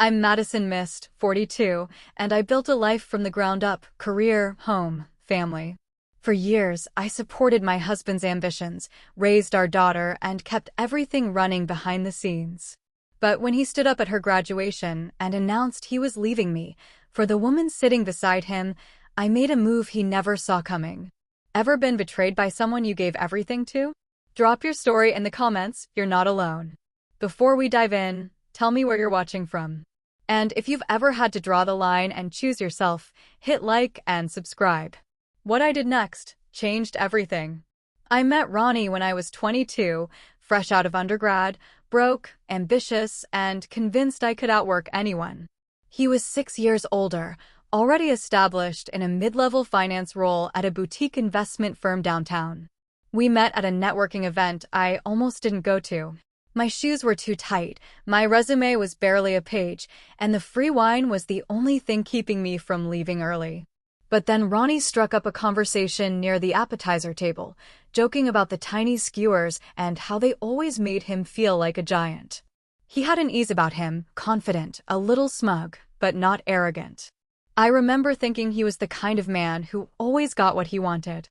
I'm Madison Mist, 42, and I built a life from the ground up, career, home, family. For years, I supported my husband's ambitions, raised our daughter, and kept everything running behind the scenes. But when he stood up at her graduation and announced he was leaving me, for the woman sitting beside him, I made a move he never saw coming. Ever been betrayed by someone you gave everything to? Drop your story in the comments, you're not alone. Before we dive in, tell me where you're watching from. And if you've ever had to draw the line and choose yourself, hit like and subscribe. What I did next changed everything. I met Ronnie when I was 22, fresh out of undergrad, broke, ambitious, and convinced I could outwork anyone. He was 6 years older, already established in a mid-level finance role at a boutique investment firm downtown. We met at a networking event I almost didn't go to. My shoes were too tight, my resume was barely a page, and the free wine was the only thing keeping me from leaving early. But then Ronnie struck up a conversation near the appetizer table, joking about the tiny skewers and how they always made him feel like a giant. He had an ease about him, confident, a little smug, but not arrogant. I remember thinking he was the kind of man who always got what he wanted.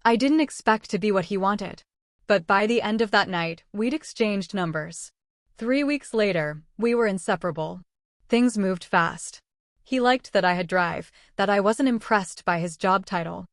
I didn't expect to be what he wanted. But by the end of that night, we'd exchanged numbers. 3 weeks later, we were inseparable. Things moved fast. He liked that I had drive, that I wasn't impressed by his job title.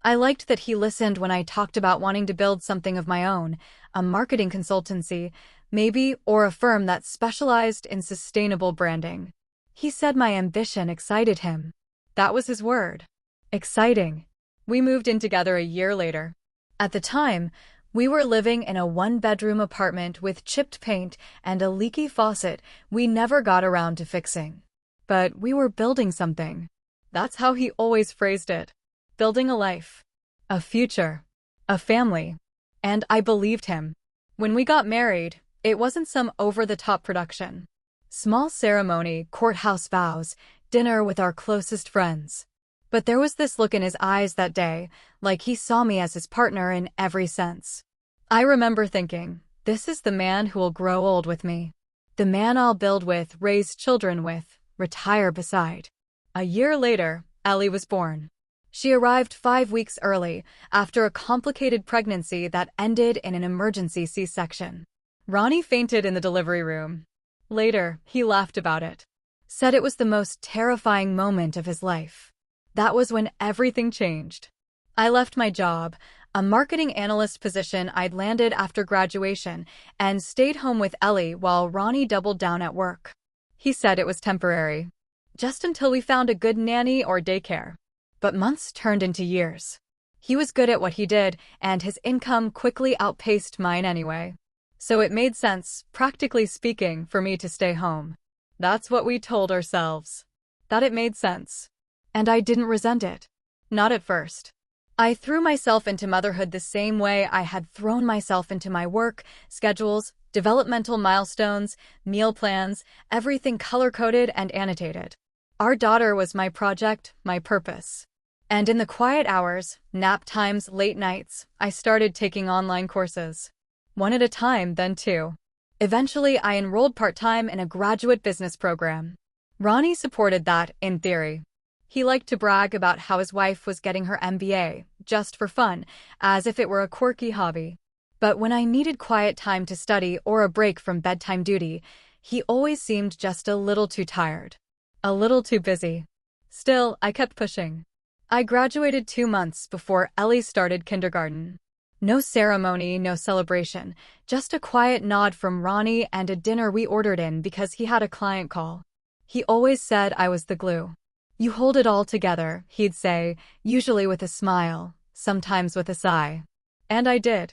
I liked that he listened when I talked about wanting to build something of my own, a marketing consultancy, maybe, or a firm that specialized in sustainable branding. He said my ambition excited him. That was his word. Exciting. We moved in together a year later. At the time, we were living in a one-bedroom apartment with chipped paint and a leaky faucet we never got around to fixing. But we were building something. That's how he always phrased it. Building a life. A future. A family. And I believed him. When we got married, it wasn't some over-the-top production. Small ceremony, courthouse vows, dinner with our closest friends. But there was this look in his eyes that day, like he saw me as his partner in every sense. I remember thinking, this is the man who will grow old with me. The man I'll build with, raise children with, retire beside. A year later, Ellie was born. She arrived 5 weeks early, after a complicated pregnancy that ended in an emergency C-section. Ronnie fainted in the delivery room. Later, he laughed about it. Said it was the most terrifying moment of his life. That was when everything changed. I left my job, a marketing analyst position I'd landed after graduation, and stayed home with Ellie while Ronnie doubled down at work. He said it was temporary, just until we found a good nanny or daycare. But months turned into years. He was good at what he did, and his income quickly outpaced mine anyway. So it made sense, practically speaking, for me to stay home. That's what we told ourselves. That it made sense. And I didn't resent it. Not at first. I threw myself into motherhood the same way I had thrown myself into my work, schedules, developmental milestones, meal plans, everything color-coded and annotated. Our daughter was my project, my purpose. And in the quiet hours, nap times, late nights, I started taking online courses. One at a time, then two. Eventually, I enrolled part-time in a graduate business program. Ronnie supported that, in theory. He liked to brag about how his wife was getting her MBA, just for fun, as if it were a quirky hobby. But when I needed quiet time to study or a break from bedtime duty, he always seemed just a little too tired. A little too busy. Still, I kept pushing. I graduated 2 months before Ellie started kindergarten. No ceremony, no celebration, just a quiet nod from Ronnie and a dinner we ordered in because he had a client call. He always said I was the glue. You hold it all together, he'd say, usually with a smile, sometimes with a sigh. And I did.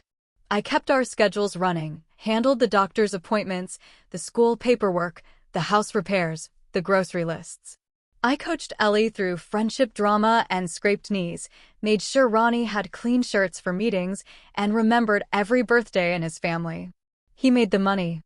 I kept our schedules running, handled the doctor's appointments, the school paperwork, the house repairs, the grocery lists. I coached Ellie through friendship drama and scraped knees, made sure Ronnie had clean shirts for meetings, and remembered every birthday in his family. He made the money.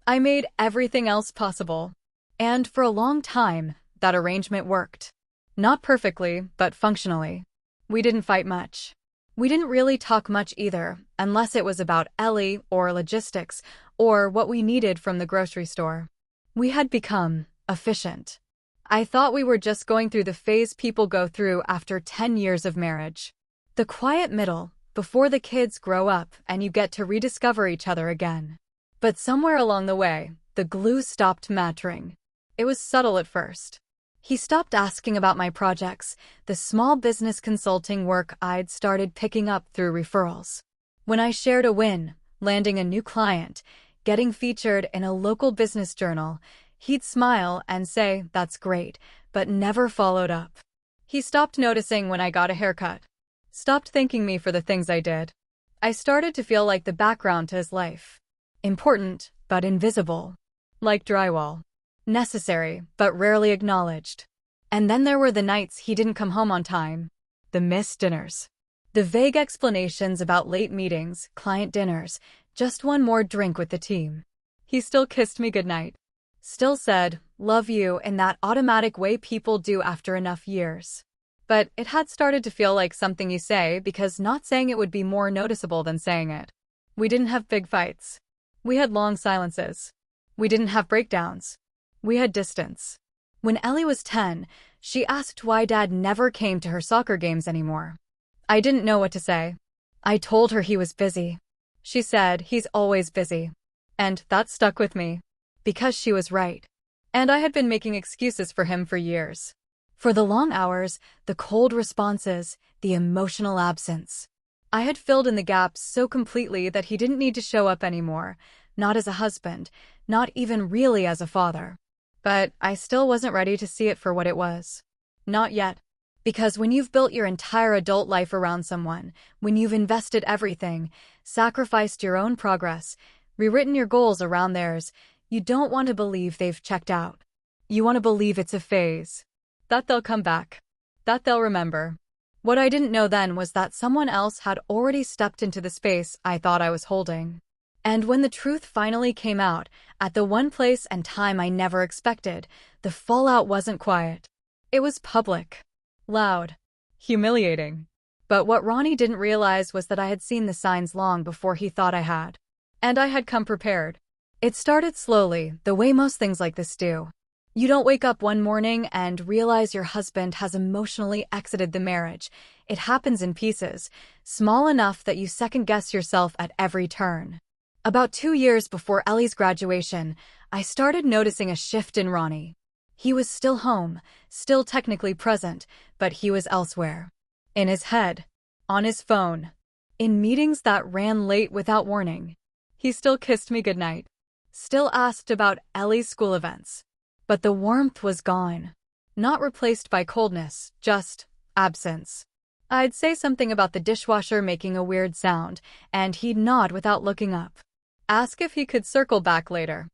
I made everything else possible. And for a long time, that arrangement worked. Not perfectly, but functionally. We didn't fight much. We didn't really talk much either, unless it was about Ellie or logistics or what we needed from the grocery store. We had become efficient. I thought we were just going through the phase people go through after 10 years of marriage. The quiet middle, before the kids grow up and you get to rediscover each other again. But somewhere along the way, the glue stopped matching. It was subtle at first. He stopped asking about my projects, the small business consulting work I'd started picking up through referrals. When I shared a win, landing a new client, getting featured in a local business journal, he'd smile and say, "That's great," but never followed up. He stopped noticing when I got a haircut. Stopped thanking me for the things I did. I started to feel like the background to his life. Important, but invisible. Like drywall. Necessary, but rarely acknowledged. And then there were the nights he didn't come home on time. The missed dinners. The vague explanations about late meetings, client dinners, just one more drink with the team. He still kissed me goodnight. Still said, "Love you," in that automatic way people do after enough years. But it had started to feel like something you say because not saying it would be more noticeable than saying it. We didn't have big fights. We had long silences. We didn't have breakdowns. We had distance. When Ellie was 10, she asked why Dad never came to her soccer games anymore. I didn't know what to say. I told her he was busy. She said, "He's always busy." And that stuck with me. Because she was right. And I had been making excuses for him for years. For the long hours, the cold responses, the emotional absence. I had filled in the gaps so completely that he didn't need to show up anymore, not as a husband, not even really as a father. But I still wasn't ready to see it for what it was. Not yet. Because when you've built your entire adult life around someone, when you've invested everything, sacrificed your own progress, rewritten your goals around theirs, you don't want to believe they've checked out. You want to believe it's a phase. That they'll come back. That they'll remember. What I didn't know then was that someone else had already stepped into the space I thought I was holding. And when the truth finally came out, at the one place and time I never expected, the fallout wasn't quiet. It was public. Loud. Humiliating. But what Ronnie didn't realize was that I had seen the signs long before he thought I had. And I had come prepared. It started slowly, the way most things like this do. You don't wake up one morning and realize your husband has emotionally exited the marriage. It happens in pieces, small enough that you second-guess yourself at every turn. About 2 years before Ellie's graduation, I started noticing a shift in Ronnie. He was still home, still technically present, but he was elsewhere. In his head. On his phone. In meetings that ran late without warning. He still kissed me goodnight. Still asked about Ellie's school events. But the warmth was gone. Not replaced by coldness, just absence. I'd say something about the dishwasher making a weird sound, and he'd nod without looking up. Ask if he could circle back later.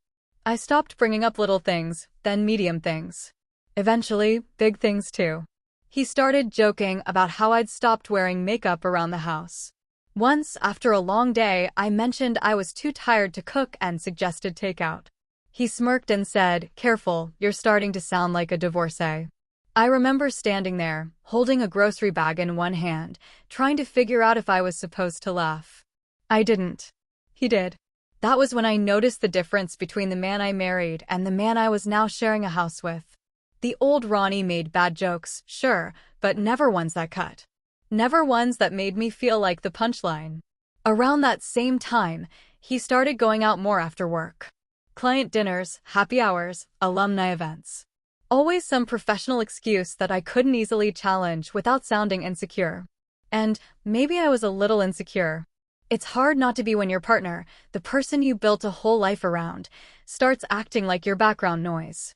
I stopped bringing up little things, then medium things. Eventually, big things too. He started joking about how I'd stopped wearing makeup around the house. Once, after a long day, I mentioned I was too tired to cook and suggested takeout. He smirked and said, "Careful, you're starting to sound like a divorcee." I remember standing there, holding a grocery bag in one hand, trying to figure out if I was supposed to laugh. I didn't. He did. That was when I noticed the difference between the man I married and the man I was now sharing a house with. The old Ronnie made bad jokes, sure, but never ones that cut. Never ones that made me feel like the punchline. Around that same time, he started going out more after work. Client dinners, happy hours, alumni events. Always some professional excuse that I couldn't easily challenge without sounding insecure. And maybe I was a little insecure. It's hard not to be when your partner, the person you built a whole life around, starts acting like your background noise.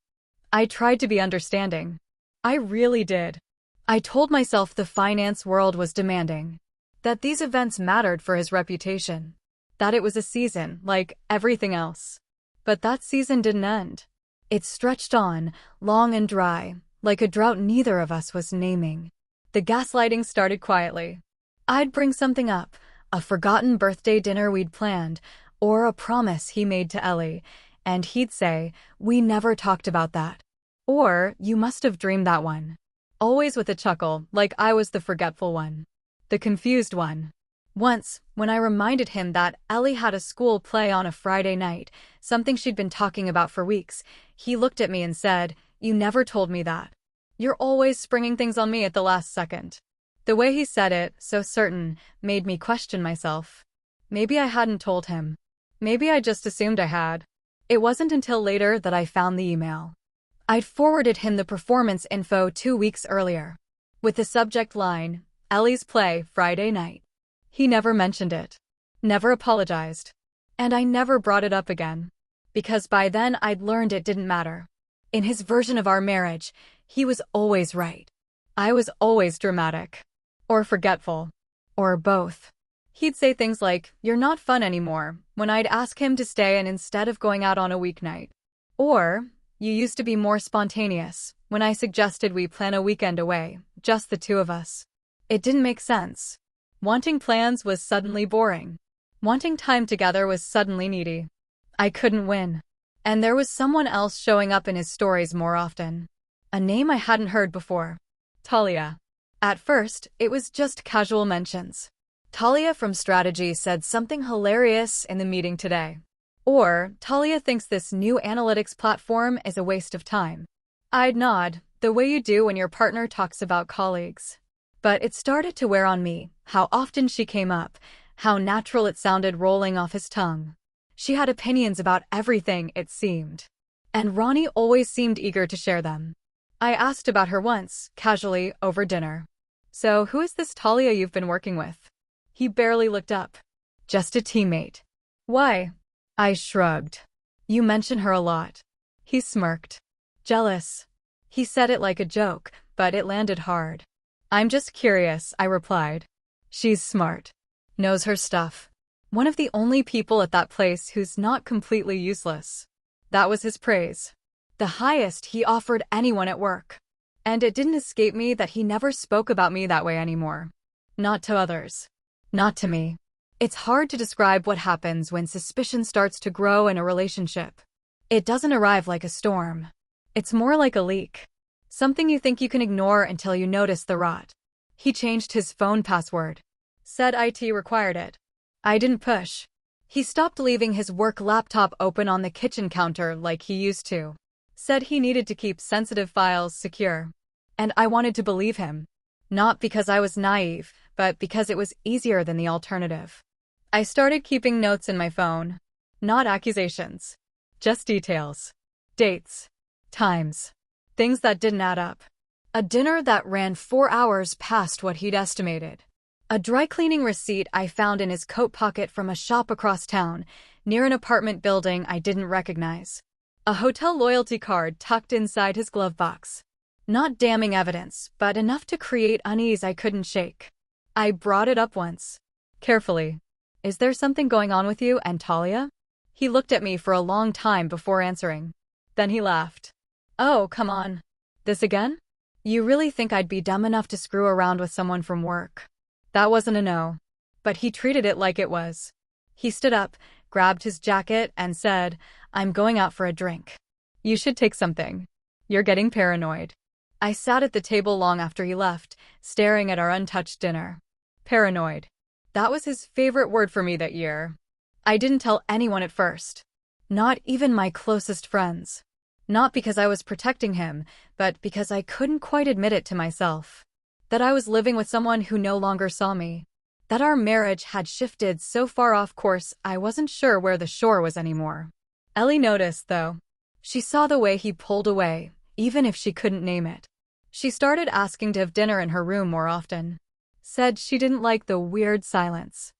I tried to be understanding. I really did. I told myself the finance world was demanding. That these events mattered for his reputation. That it was a season, like everything else. But that season didn't end. It stretched on, long and dry, like a drought neither of us was naming. The gaslighting started quietly. I'd bring something up, a forgotten birthday dinner we'd planned, or a promise he made to Ellie, and he'd say, "We never talked about that." Or, "You must have dreamed that one." Always with a chuckle, like I was the forgetful one. The confused one. Once, when I reminded him that Ellie had a school play on a Friday night, something she'd been talking about for weeks, he looked at me and said, "You never told me that. You're always springing things on me at the last second." The way he said it, so certain, made me question myself. Maybe I hadn't told him. Maybe I just assumed I had. It wasn't until later that I found the email. I'd forwarded him the performance info 2 weeks earlier, with the subject line, "Ellie's play, Friday night." He never mentioned it. Never apologized. And I never brought it up again. Because by then I'd learned it didn't matter. In his version of our marriage, he was always right. I was always dramatic. Or forgetful. Or both. He'd say things like, "You're not fun anymore," when I'd ask him to stay and instead of going out on a weeknight. Or, "You used to be more spontaneous," when I suggested we plan a weekend away, just the two of us. It didn't make sense. Wanting plans was suddenly boring. Wanting time together was suddenly needy. I couldn't win. And there was someone else showing up in his stories more often. A name I hadn't heard before. Talia. At first, it was just casual mentions. "Talia from Strategy said something hilarious in the meeting today." Or, "Talia thinks this new analytics platform is a waste of time." I'd nod, the way you do when your partner talks about colleagues. But it started to wear on me, how often she came up, how natural it sounded rolling off his tongue. She had opinions about everything, it seemed. And Ronnie always seemed eager to share them. I asked about her once, casually, over dinner. "So who is this Talia you've been working with?" He barely looked up. "Just a teammate." "Why?" I shrugged. "You mention her a lot." He smirked. "Jealous." He said it like a joke, but it landed hard. "I'm just curious," I replied. "She's smart. Knows her stuff. One of the only people at that place who's not completely useless." That was his praise. The highest he offered anyone at work. And it didn't escape me that he never spoke about me that way anymore. Not to others. Not to me. It's hard to describe what happens when suspicion starts to grow in a relationship. It doesn't arrive like a storm. It's more like a leak. Something you think you can ignore until you notice the rot. He changed his phone password. Said IT required it. I didn't push. He stopped leaving his work laptop open on the kitchen counter like he used to. Said he needed to keep sensitive files secure. And I wanted to believe him. Not because I was naive, but because it was easier than the alternative. I started keeping notes in my phone. Not accusations. Just details. Dates. Times. Things that didn't add up. A dinner that ran 4 hours past what he'd estimated. A dry cleaning receipt I found in his coat pocket from a shop across town, near an apartment building I didn't recognize. A hotel loyalty card tucked inside his glove box. Not damning evidence, but enough to create unease I couldn't shake. I brought it up once. Carefully. "Is there something going on with you and Talia?" He looked at me for a long time before answering. Then he laughed. "Oh, come on. This again? You really think I'd be dumb enough to screw around with someone from work?" That wasn't a no. But he treated it like it was. He stood up, grabbed his jacket, and said, "I'm going out for a drink. You should take something. You're getting paranoid." I sat at the table long after he left, staring at our untouched dinner. Paranoid. That was his favorite word for me that year. I didn't tell anyone at first. Not even my closest friends. Not because I was protecting him, but because I couldn't quite admit it to myself. That I was living with someone who no longer saw me. That our marriage had shifted so far off course I wasn't sure where the shore was anymore. Ellie noticed, though. She saw the way he pulled away, even if she couldn't name it. She started asking to have dinner in her room more often. Said she didn't like the weird silence.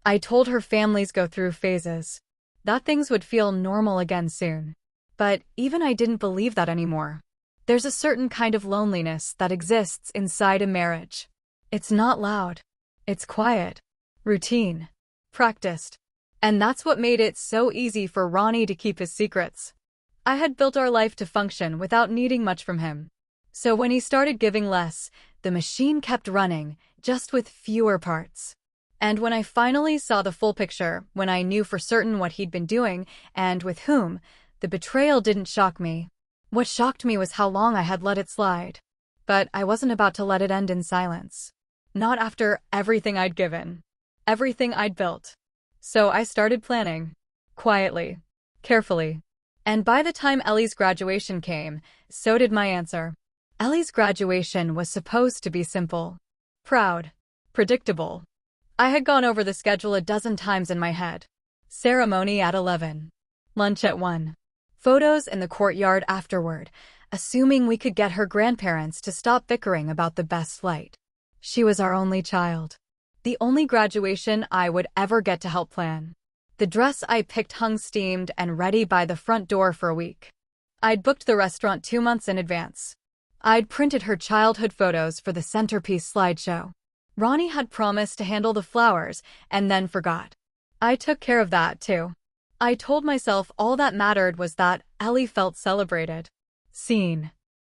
I told her families go through phases. That things would feel normal again soon. But even I didn't believe that anymore. There's a certain kind of loneliness that exists inside a marriage. It's not loud. It's quiet. Routine. Practiced. And that's what made it so easy for Ronnie to keep his secrets. I had built our life to function without needing much from him. So when he started giving less, the machine kept running, just with fewer parts. And when I finally saw the full picture, when I knew for certain what he'd been doing, and with whom, the betrayal didn't shock me. What shocked me was how long I had let it slide. But I wasn't about to let it end in silence. Not after everything I'd given. everything I'd built. So I started planning. Quietly. Carefully. And by the time Ellie's graduation came, so did my answer. Ellie's graduation was supposed to be simple. Proud. Predictable. I had gone over the schedule a dozen times in my head. Ceremony at 11. Lunch at 1. Photos in the courtyard afterward, assuming we could get her grandparents to stop bickering about the best flight. She was our only child. The only graduation I would ever get to help plan. The dress I picked hung steamed and ready by the front door for a week. I'd booked the restaurant 2 months in advance. I'd printed her childhood photos for the centerpiece slideshow. Ronnie had promised to handle the flowers and then forgot. I took care of that, too. I told myself all that mattered was that Ellie felt celebrated. Seen.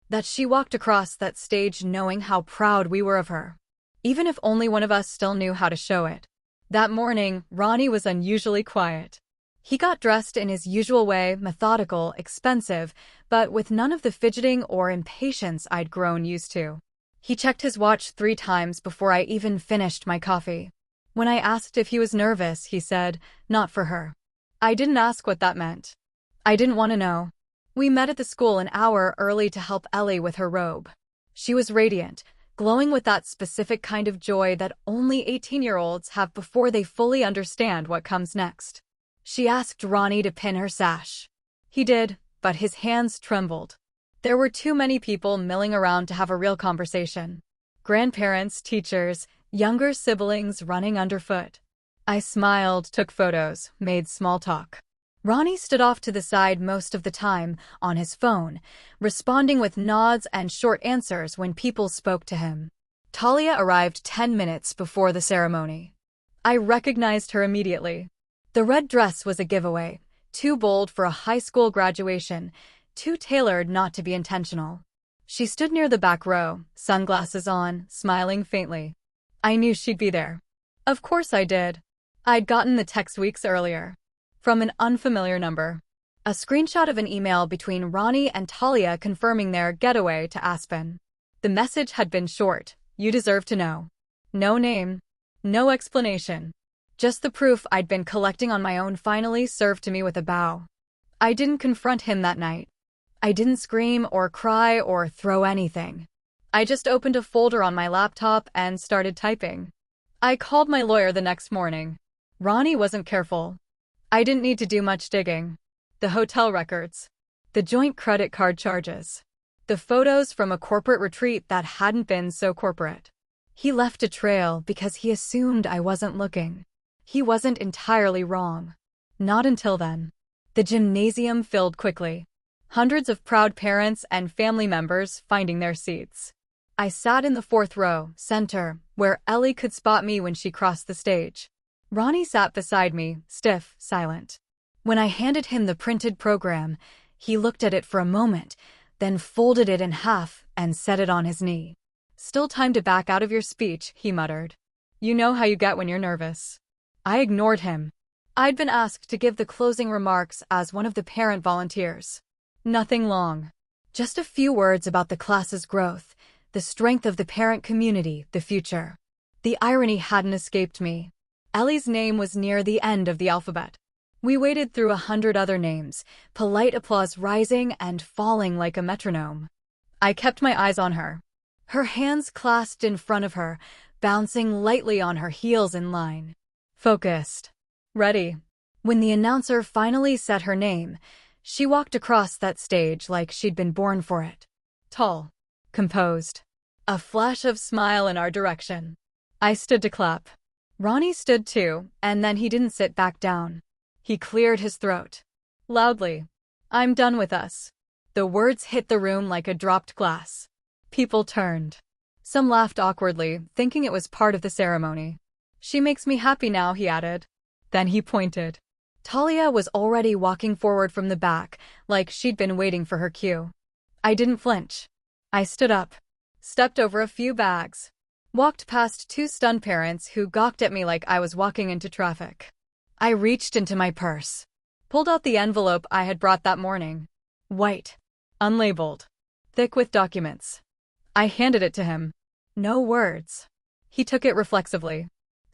That she walked across that stage knowing how proud we were of her. Even if only one of us still knew how to show it. That morning, Ronnie was unusually quiet. He got dressed in his usual way, methodical, expensive, but with none of the fidgeting or impatience I'd grown used to. He checked his watch 3 times before I even finished my coffee. When I asked if he was nervous, he said, "Not for her." I didn't ask what that meant. I didn't want to know. We met at the school an hour early to help Ellie with her robe. She was radiant, glowing with that specific kind of joy that only 18-year-olds have before they fully understand what comes next. She asked Ronnie to pin her sash. He did, but his hands trembled. There were too many people milling around to have a real conversation. Grandparents, teachers, younger siblings running underfoot. I smiled, took photos, made small talk. Ronnie stood off to the side most of the time, on his phone, responding with nods and short answers when people spoke to him. Talia arrived 10 minutes before the ceremony. I recognized her immediately. The red dress was a giveaway, too bold for a high school graduation, too tailored not to be intentional. She stood near the back row, sunglasses on, smiling faintly. I knew she'd be there. Of course I did. I'd gotten the text weeks earlier. From an unfamiliar number. A screenshot of an email between Ronnie and Talia confirming their getaway to Aspen. The message had been short. You deserve to know. No name. No explanation. Just the proof I'd been collecting on my own finally served to me with a bow. I didn't confront him that night. I didn't scream or cry or throw anything. I just opened a folder on my laptop and started typing. I called my lawyer the next morning. Ronnie wasn't careful. I didn't need to do much digging. The hotel records. The joint credit card charges. The photos from a corporate retreat that hadn't been so corporate. He left a trail because he assumed I wasn't looking. He wasn't entirely wrong. Not until then. The gymnasium filled quickly. Hundreds of proud parents and family members finding their seats. I sat in the 4th row, center, where Ellie could spot me when she crossed the stage. Ronnie sat beside me, stiff, silent. When I handed him the printed program, he looked at it for a moment, then folded it in half and set it on his knee. "Still time to back out of your speech," he muttered. "You know how you get when you're nervous." I ignored him. I'd been asked to give the closing remarks as one of the parent volunteers. Nothing long. Just a few words about the class's growth, the strength of the parent community, the future. The irony hadn't escaped me. Ellie's name was near the end of the alphabet. We waded through 100 other names, polite applause rising and falling like a metronome. I kept my eyes on her. Her hands clasped in front of her, bouncing lightly on her heels in line. Focused. Ready. When the announcer finally said her name, she walked across that stage like she'd been born for it. Tall. Composed. A flash of smile in our direction. I stood to clap. Ronnie stood too, and then he didn't sit back down. He cleared his throat. Loudly. "I'm done with us." The words hit the room like a dropped glass. People turned. Some laughed awkwardly, thinking it was part of the ceremony. "She makes me happy now," he added. Then he pointed. Talia was already walking forward from the back, like she'd been waiting for her cue. I didn't flinch. I stood up. Stepped over a few bags. Walked past 2 stunned parents who gawked at me like I was walking into traffic. I reached into my purse. Pulled out the envelope I had brought that morning. White. Unlabeled. Thick with documents. I handed it to him. No words. He took it reflexively.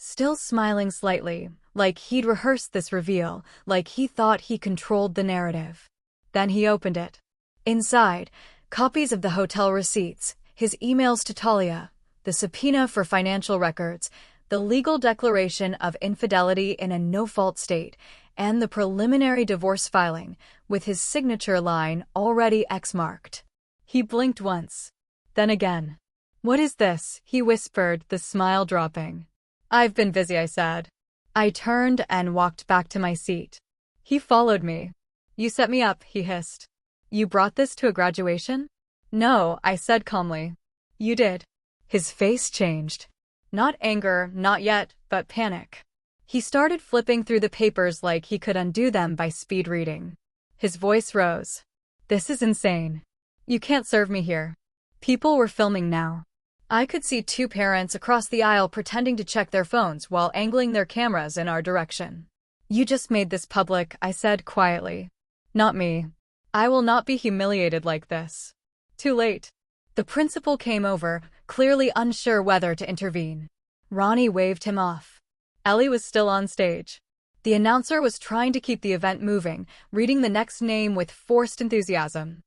still smiling slightly, like he'd rehearsed this reveal, like he thought he controlled the narrative. Then he opened it. Inside, copies of the hotel receipts, his emails to Talia, the subpoena for financial records, the legal declaration of infidelity in a no-fault state, and the preliminary divorce filing, with his signature line already X-marked. He blinked once. Then again. "What is this?" he whispered, the smile dropping. "I've been busy," I said. I turned and walked back to my seat. He followed me. "You set me up," he hissed. "You brought this to a graduation?" "No," I said calmly. "You did." His face changed. Not anger, not yet, but panic. He started flipping through the papers like he could undo them by speed reading. His voice rose. "This is insane. You can't serve me here." People were filming now. I could see two parents across the aisle pretending to check their phones while angling their cameras in our direction. "You just made this public," I said quietly. "Not me. I will not be humiliated like this." Too late. The principal came over, clearly unsure whether to intervene. Ronnie waved him off. Ellie was still on stage. The announcer was trying to keep the event moving, reading the next name with forced enthusiasm.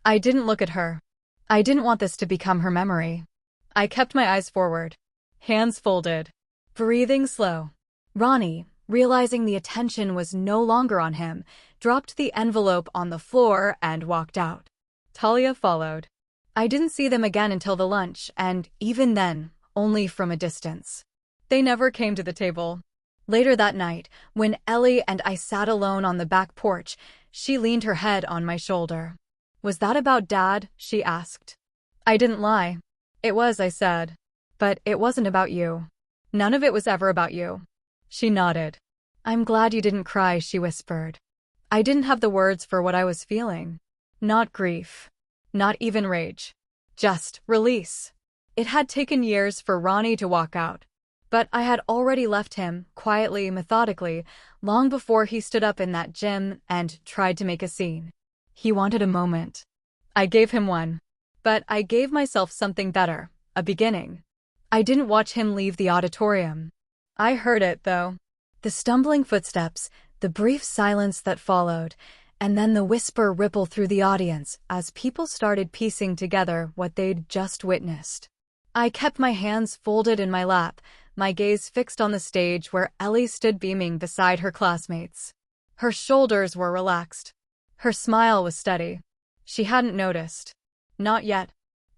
I didn't look at her. I didn't want this to become her memory. I kept my eyes forward, hands folded, breathing slow. Ronnie, realizing the attention was no longer on him, dropped the envelope on the floor and walked out. Talia followed. I didn't see them again until the lunch, and even then, only from a distance. They never came to the table. Later that night, when Ellie and I sat alone on the back porch, she leaned her head on my shoulder. "Was that about Dad?" she asked. I didn't lie. "It was," I said. "But it wasn't about you. None of it was ever about you." She nodded. "I'm glad you didn't cry," she whispered. I didn't have the words for what I was feeling. Not grief. Not even rage. Just release. It had taken years for Ronnie to walk out. But I had already left him, quietly, methodically, long before he stood up in that gym and tried to make a scene. He wanted a moment. I gave him one. But I gave myself something better, a beginning. I didn't watch him leave the auditorium. I heard it, though. The stumbling footsteps, the brief silence that followed, and then the whisper ripple through the audience as people started piecing together what they'd just witnessed. I kept my hands folded in my lap, my gaze fixed on the stage where Ellie stood beaming beside her classmates. Her shoulders were relaxed. Her smile was steady. She hadn't noticed. Not yet.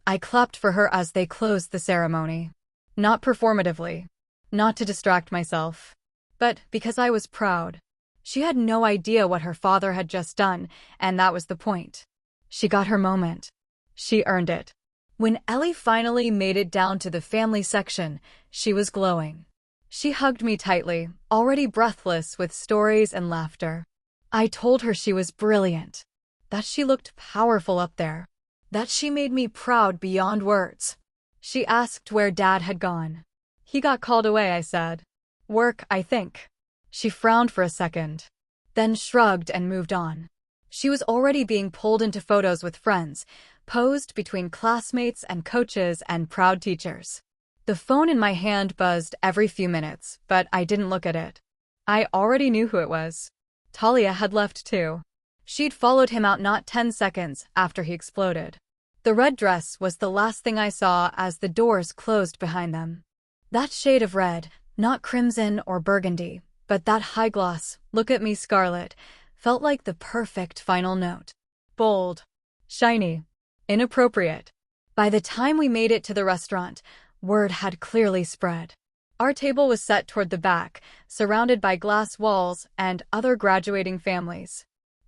I clapped for her as they closed the ceremony. Not performatively. Not to distract myself. But because I was proud. She had no idea what her father had just done, and that was the point. She got her moment. She earned it. When Ellie finally made it down to the family section, she was glowing. She hugged me tightly, already breathless with stories and laughter. I told her she was brilliant. That she looked powerful up there. That she made me proud beyond words. She asked where Dad had gone. "He got called away," I said. "Work, I think." She frowned for a second, then shrugged and moved on. She was already being pulled into photos with friends, posed between classmates and coaches and proud teachers. The phone in my hand buzzed every few minutes, but I didn't look at it. I already knew who it was. Talia had left too. She'd followed him out not 10 seconds after he exploded. The red dress was the last thing I saw as the doors closed behind them. That shade of red, not crimson or burgundy, but that high-gloss, look-at-me scarlet, felt like the perfect final note. Bold. Shiny. Inappropriate. By the time we made it to the restaurant, word had clearly spread. Our table was set toward the back, surrounded by glass walls and other graduating families.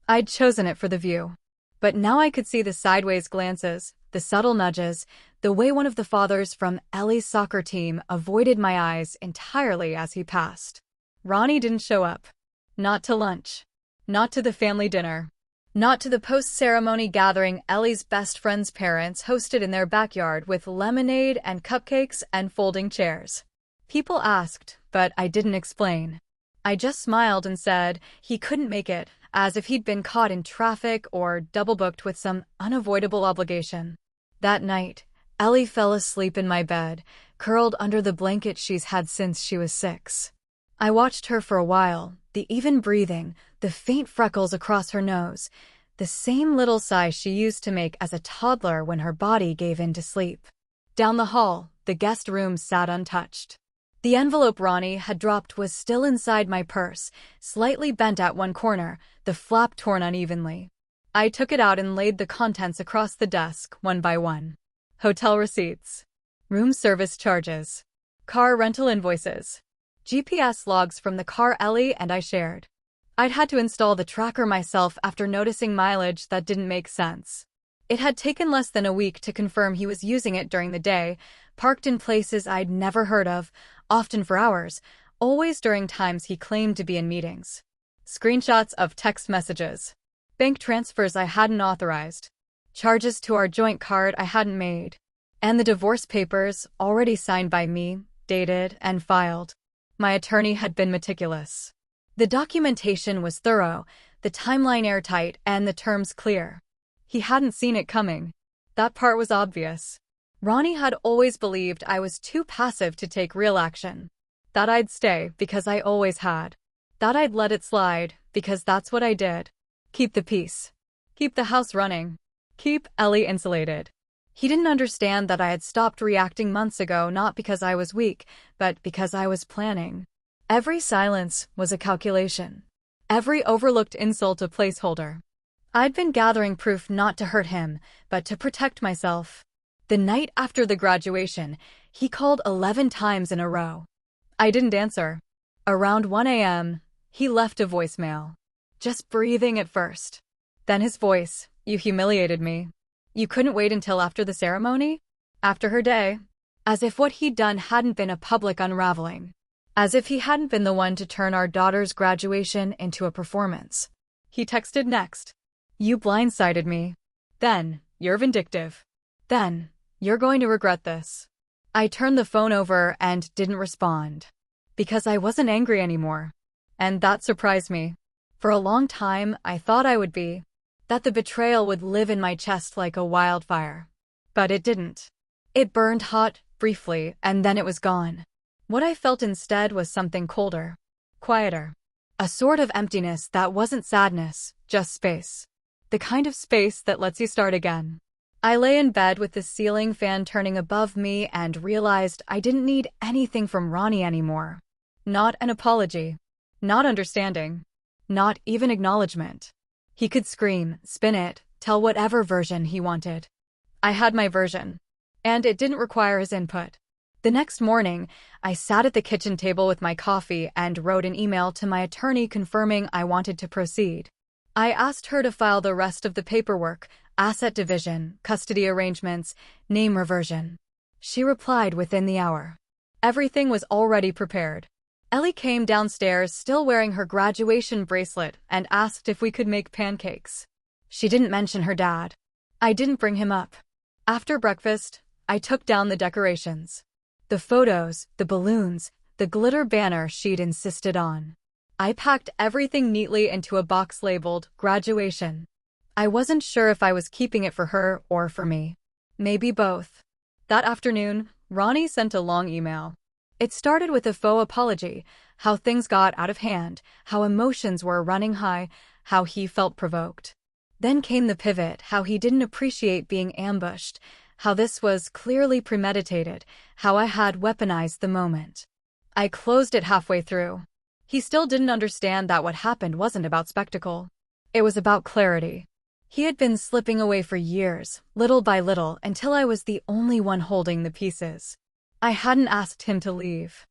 I'd chosen it for the view. But now I could see the sideways glances, the subtle nudges, the way one of the fathers from Ellie's soccer team avoided my eyes entirely as he passed. Ronnie didn't show up. Not to lunch. Not to the family dinner. Not to the post-ceremony gathering Ellie's best friend's parents hosted in their backyard with lemonade and cupcakes and folding chairs. People asked, but I didn't explain. I just smiled and said he couldn't make it, as if he'd been caught in traffic or double-booked with some unavoidable obligation. That night, Ellie fell asleep in my bed, curled under the blanket she's had since she was 6. I watched her for a while, the even breathing, the faint freckles across her nose, the same little sigh she used to make as a toddler when her body gave in to sleep. Down the hall, the guest room sat untouched. The envelope Ronnie had dropped was still inside my purse, slightly bent at one corner, the flap torn unevenly. I took it out and laid the contents across the desk, one by one. Hotel receipts, room service charges, car rental invoices, GPS logs from the car Ellie and I shared. I'd had to install the tracker myself after noticing mileage that didn't make sense. It had taken less than a week to confirm he was using it during the day, parked in places I'd never heard of, often for hours, always during times he claimed to be in meetings. Screenshots of text messages, bank transfers I hadn't authorized, charges to our joint card I hadn't made, and the divorce papers, already signed by me, dated, and filed. My attorney had been meticulous. The documentation was thorough, the timeline airtight, and the terms clear. He hadn't seen it coming. That part was obvious. Ronnie had always believed I was too passive to take real action. That I'd stay, because I always had. That I'd let it slide, because that's what I did. Keep the peace. Keep the house running. Keep Ellie insulated. He didn't understand that I had stopped reacting months ago, not because I was weak, but because I was planning. Every silence was a calculation. Every overlooked insult a placeholder. I'd been gathering proof not to hurt him, but to protect myself. The night after the graduation, he called 11 times in a row. I didn't answer. Around 1 a.m., he left a voicemail. Just breathing at first. Then his voice, "You humiliated me. You couldn't wait until after the ceremony? After her day?" As if what he'd done hadn't been a public unraveling. As if he hadn't been the one to turn our daughter's graduation into a performance. He texted next. "You blindsided me. Then, you're vindictive. Then, you're going to regret this." I turned the phone over and didn't respond. Because I wasn't angry anymore. And that surprised me. For a long time, I thought I would be. That the betrayal would live in my chest like a wildfire. But it didn't. It burned hot, briefly, and then it was gone. What I felt instead was something colder. Quieter. A sort of emptiness that wasn't sadness, just space. The kind of space that lets you start again. I lay in bed with the ceiling fan turning above me and realized I didn't need anything from Ronnie anymore. Not an apology. Not understanding. Not even acknowledgement. He could scream, spin it, tell whatever version he wanted. I had my version. And it didn't require his input. The next morning, I sat at the kitchen table with my coffee and wrote an email to my attorney confirming I wanted to proceed. I asked her to file the rest of the paperwork, asset division, custody arrangements, name reversion. She replied within the hour. Everything was already prepared. Ellie came downstairs still wearing her graduation bracelet and asked if we could make pancakes. She didn't mention her dad. I didn't bring him up. After breakfast, I took down the decorations. The photos, the balloons, the glitter banner she'd insisted on. I packed everything neatly into a box labeled graduation. I wasn't sure if I was keeping it for her or for me. Maybe both. That afternoon, Ronnie sent a long email. It started with a faux apology, how things got out of hand, how emotions were running high, how he felt provoked. Then came the pivot, how he didn't appreciate being ambushed, how this was clearly premeditated, how I had weaponized the moment. I closed it halfway through. He still didn't understand that what happened wasn't about spectacle. It was about clarity. He had been slipping away for years, little by little, until I was the only one holding the pieces. I hadn't asked him to leave.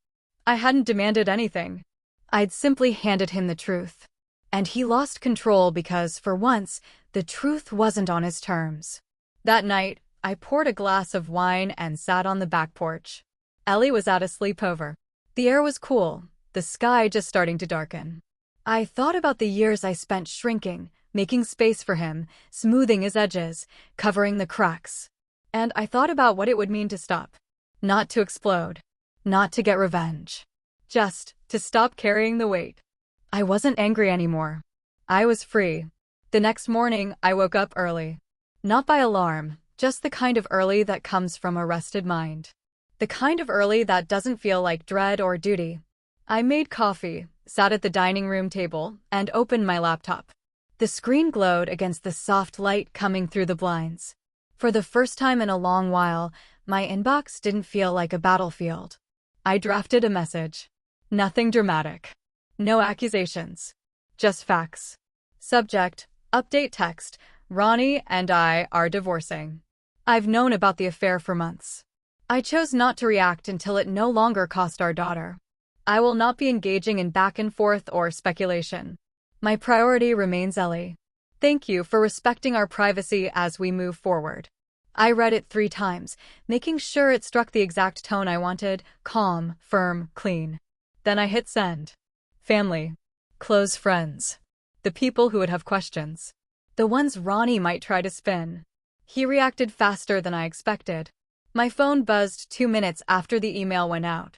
I hadn't demanded anything. I'd simply handed him the truth. And he lost control because, for once, the truth wasn't on his terms. That night, I poured a glass of wine and sat on the back porch. Ellie was at a sleepover. The air was cool, the sky just starting to darken. I thought about the years I spent shrinking, making space for him, smoothing his edges, covering the cracks. And I thought about what it would mean to stop. Not to explode. Not to get revenge. Just to stop carrying the weight. I wasn't angry anymore. I was free. The next morning, I woke up early. Not by alarm, Just the kind of early that comes from a rested mind. The kind of early that doesn't feel like dread or duty. I made coffee, sat at the dining room table, and opened my laptop. The screen glowed against the soft light coming through the blinds. For the first time in a long while, my inbox didn't feel like a battlefield. I drafted a message. Nothing dramatic. No accusations. Just facts. Subject, update text, Ronnie and I are divorcing. I've known about the affair for months. I chose not to react until it no longer cost our daughter. I will not be engaging in back and forth or speculation. My priority remains Ellie. Thank you for respecting our privacy as we move forward. I read it 3 times, making sure it struck the exact tone I wanted: calm, firm, clean. Then I hit send. Family. Close friends. The people who would have questions. The ones Ronnie might try to spin. He reacted faster than I expected. My phone buzzed 2 minutes after the email went out.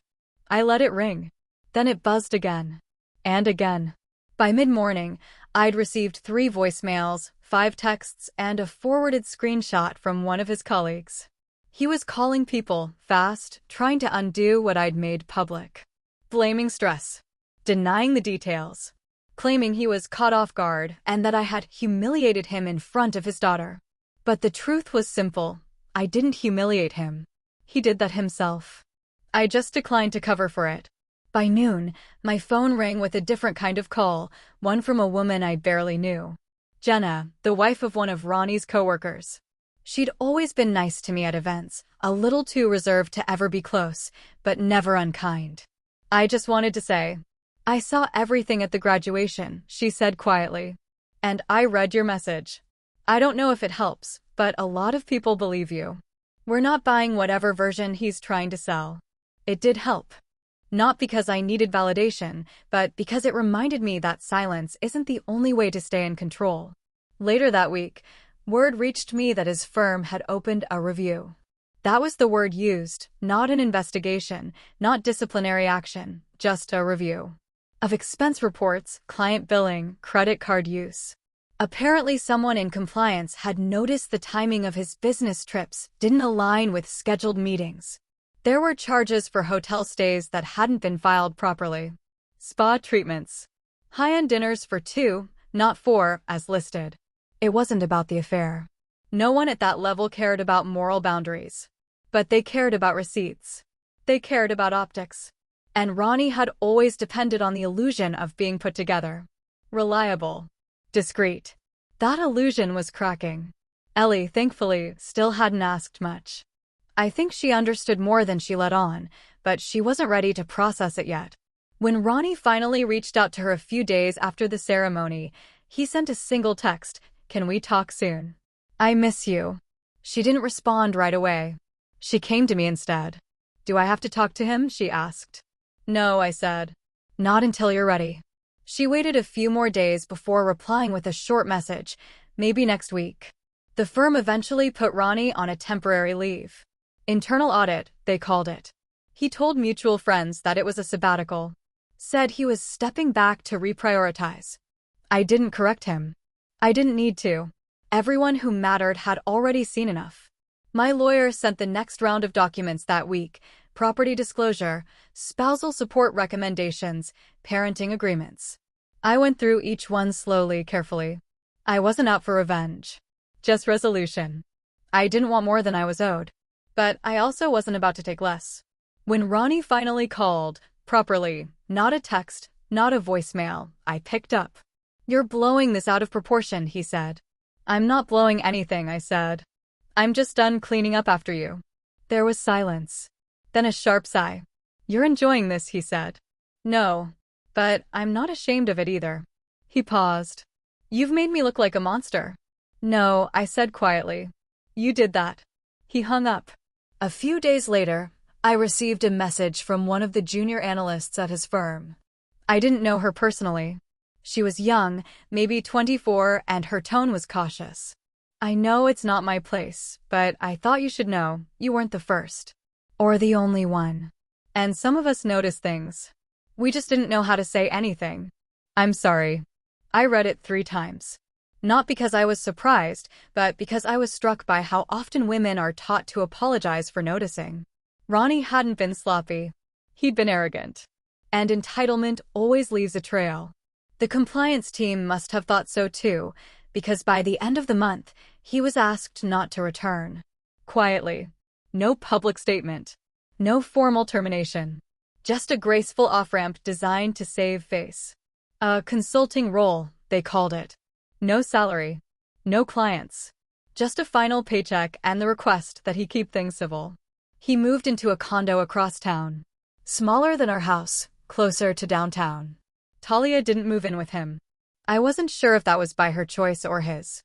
I let it ring. Then it buzzed again. And again. By mid-morning, I'd received 3 voicemails, 5 texts, and a forwarded screenshot from one of his colleagues. He was calling people, fast, trying to undo what I'd made public. Blaming stress. Denying the details. Claiming he was caught off guard and that I had humiliated him in front of his daughter. But the truth was simple. I didn't humiliate him. He did that himself. I just declined to cover for it. By noon, my phone rang with a different kind of call, one from a woman I barely knew. Jenna, the wife of one of Ronnie's coworkers. She'd always been nice to me at events, a little too reserved to ever be close, but never unkind. I just wanted to say, I saw everything at the graduation, she said quietly. And I read your message. I don't know if it helps, but a lot of people believe you. We're not buying whatever version he's trying to sell. It did help. Not because I needed validation, but because it reminded me that silence isn't the only way to stay in control. Later that week, word reached me that his firm had opened a review. That was the word used, not an investigation, not disciplinary action, just a review. Of expense reports, client billing, credit card use. Apparently someone in compliance had noticed the timing of his business trips didn't align with scheduled meetings. There were charges for hotel stays that hadn't been filed properly. Spa treatments. High-end dinners for 2, not 4, as listed. It wasn't about the affair. No one at that level cared about moral boundaries. But they cared about receipts. They cared about optics. And Ronnie had always depended on the illusion of being put together. Reliable. Discreet. That illusion was cracking. Ellie, thankfully, still hadn't asked much. I think she understood more than she let on, but she wasn't ready to process it yet. When Ronnie finally reached out to her a few days after the ceremony, he sent a single text, "Can we talk soon? I miss you." She didn't respond right away. She came to me instead. "Do I have to talk to him?" she asked. "No," I said. "Not until you're ready." She waited a few more days before replying with a short message, "Maybe next week." The firm eventually put Ronnie on a temporary leave. Internal audit, they called it. He told mutual friends that it was a sabbatical. Said he was stepping back to reprioritize. I didn't correct him. I didn't need to. Everyone who mattered had already seen enough. My lawyer sent the next round of documents that week: property disclosure, spousal support recommendations, parenting agreements. I went through each one slowly, carefully. I wasn't out for revenge. Just resolution. I didn't want more than I was owed. But I also wasn't about to take less. When Ronnie finally called, properly, not a text, not a voicemail, I picked up. "You're blowing this out of proportion," he said. "I'm not blowing anything," I said. "I'm just done cleaning up after you." There was silence. Then a sharp sigh. "You're enjoying this," he said. "No. But I'm not ashamed of it either." He paused. "You've made me look like a monster." "No," I said quietly. "You did that." He hung up. A few days later, I received a message from one of the junior analysts at his firm. I didn't know her personally. She was young, maybe 24, and her tone was cautious. "I know it's not my place, but I thought you should know, you weren't the first. Or the only one. And some of us notice things. We just didn't know how to say anything. I'm sorry." I read it 3 times. Not because I was surprised, but because I was struck by how often women are taught to apologize for noticing. Ronnie hadn't been sloppy. He'd been arrogant. And entitlement always leaves a trail. The compliance team must have thought so too, because by the end of the month, he was asked not to return. Quietly. No public statement. No formal termination. Just a graceful off-ramp designed to save face. A consulting role, they called it. No salary. No clients. Just a final paycheck and the request that he keep things civil. He moved into a condo across town. Smaller than our house, closer to downtown. Talia didn't move in with him. I wasn't sure if that was by her choice or his.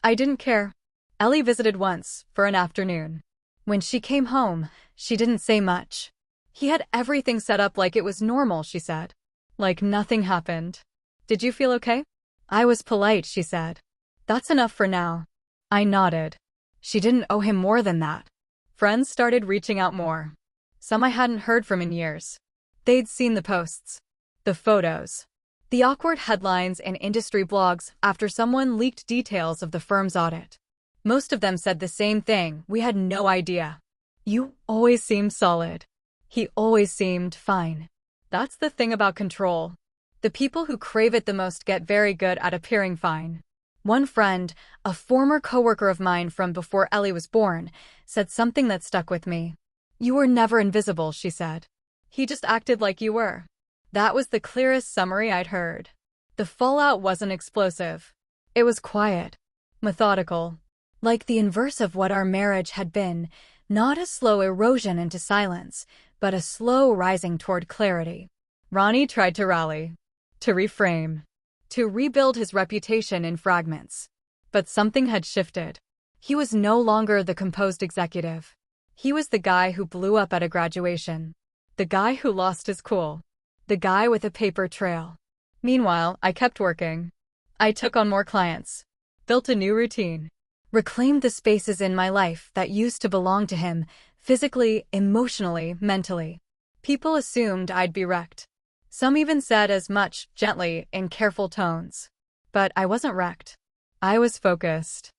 I didn't care. Ellie visited once, for an afternoon. When she came home, she didn't say much. He had everything set up like it was normal, she said. Like nothing happened. Did you feel okay? I was polite, she said. That's enough for now. I nodded. She didn't owe him more than that. Friends started reaching out more. Some I hadn't heard from in years. They'd seen the posts. The photos. The awkward headlines in industry blogs after someone leaked details of the firm's audit. Most of them said the same thing, we had no idea. You always seemed solid. He always seemed fine. That's the thing about control. The people who crave it the most get very good at appearing fine. One friend, a former coworker of mine from before Ellie was born, said something that stuck with me. You were never invisible, she said. He just acted like you were. That was the clearest summary I'd heard. The fallout wasn't explosive. It was quiet, methodical, like the inverse of what our marriage had been, not a slow erosion into silence, but a slow rising toward clarity. Ronnie tried to rally, to reframe, to rebuild his reputation in fragments. But something had shifted. He was no longer the composed executive. He was the guy who blew up at a graduation. The guy who lost his cool. The guy with a paper trail. Meanwhile, I kept working. I took on more clients. Built a new routine. Reclaimed the spaces in my life that used to belong to him, physically, emotionally, mentally. People assumed I'd be wrecked. Some even said as much, gently, in careful tones. But I wasn't wrecked. I was focused.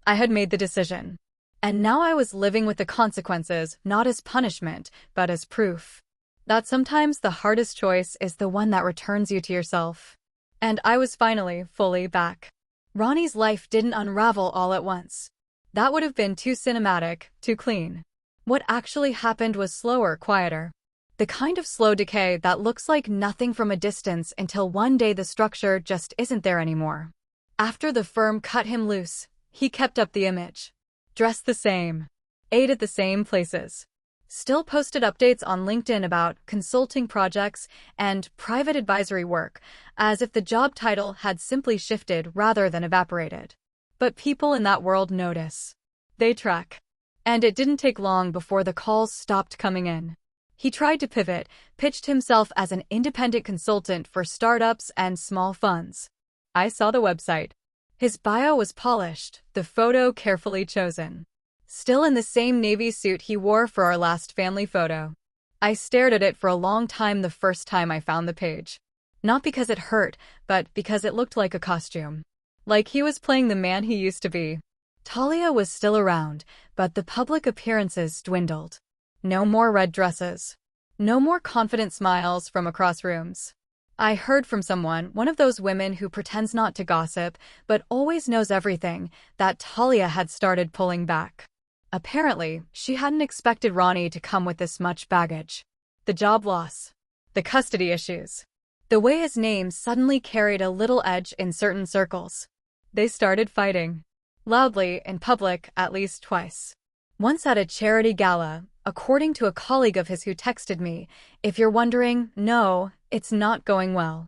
I had made the decision. And now I was living with the consequences, not as punishment, but as proof. That sometimes the hardest choice is the one that returns you to yourself. And I was finally, fully back. Ronnie's life didn't unravel all at once. That would have been too cinematic, too clean. What actually happened was slower, quieter. The kind of slow decay that looks like nothing from a distance until one day the structure just isn't there anymore. After the firm cut him loose, he kept up the image. Dressed the same. Ate at the same places. Still posted updates on LinkedIn about consulting projects and private advisory work, as if the job title had simply shifted rather than evaporated. But people in that world notice. They track. And it didn't take long before the calls stopped coming in. He tried to pivot, pitched himself as an independent consultant for startups and small funds. I saw the website. His bio was polished, the photo carefully chosen. Still in the same navy suit he wore for our last family photo. I stared at it for a long time the first time I found the page. Not because it hurt, but because it looked like a costume. Like he was playing the man he used to be. Talia was still around, but the public appearances dwindled. No more red dresses. No more confident smiles from across rooms. I heard from someone, one of those women who pretends not to gossip, but always knows everything, that Talia had started pulling back. Apparently, she hadn't expected Ronnie to come with this much baggage. The job loss. The custody issues. The way his name suddenly carried a little edge in certain circles. They started fighting. Loudly, in public, at least twice. Once at a charity gala, according to a colleague of his who texted me, "If you're wondering, no, it's not going well."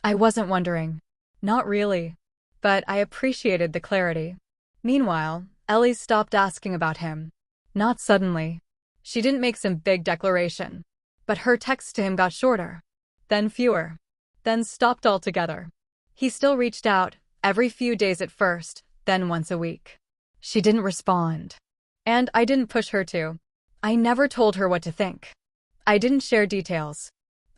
I wasn't wondering. Not really. But I appreciated the clarity. Meanwhile, Ellie stopped asking about him. Not suddenly. She didn't make some big declaration. But her texts to him got shorter. Then fewer. Then stopped altogether. He still reached out, every few days at first, then once a week. She didn't respond. And I didn't push her to. I never told her what to think. I didn't share details.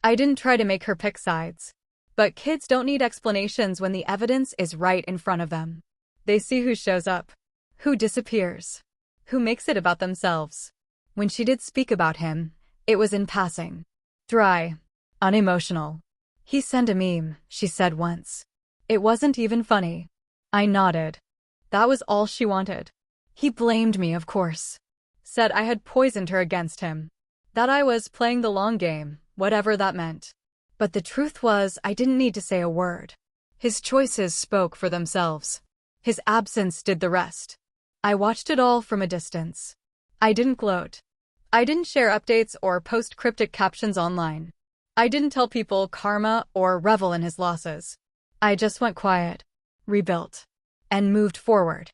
I didn't try to make her pick sides. But kids don't need explanations when the evidence is right in front of them. They see who shows up, who disappears, who makes it about themselves. When she did speak about him, it was in passing. Dry, unemotional. "He sent a meme," she said once. It wasn't even funny. I nodded. That was all she wanted. He blamed me, of course. Said I had poisoned her against him. That I was playing the long game, whatever that meant. But the truth was, I didn't need to say a word. His choices spoke for themselves. His absence did the rest. I watched it all from a distance. I didn't gloat. I didn't share updates or post cryptic captions online. I didn't tell people karma or revel in his losses. I just went quiet, rebuilt, and moved forward.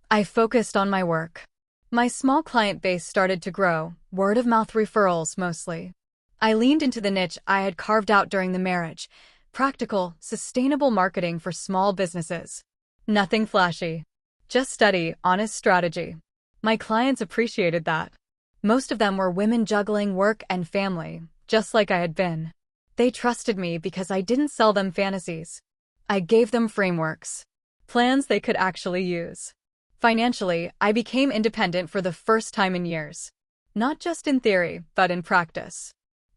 I focused on my work. My small client base started to grow, word-of-mouth referrals mostly. I leaned into the niche I had carved out during the marriage, practical, sustainable marketing for small businesses. Nothing flashy, just steady, honest strategy. My clients appreciated that. Most of them were women juggling work and family, just like I had been. They trusted me because I didn't sell them fantasies. I gave them frameworks, plans they could actually use. Financially, I became independent for the first time in years. Not just in theory, but in practice.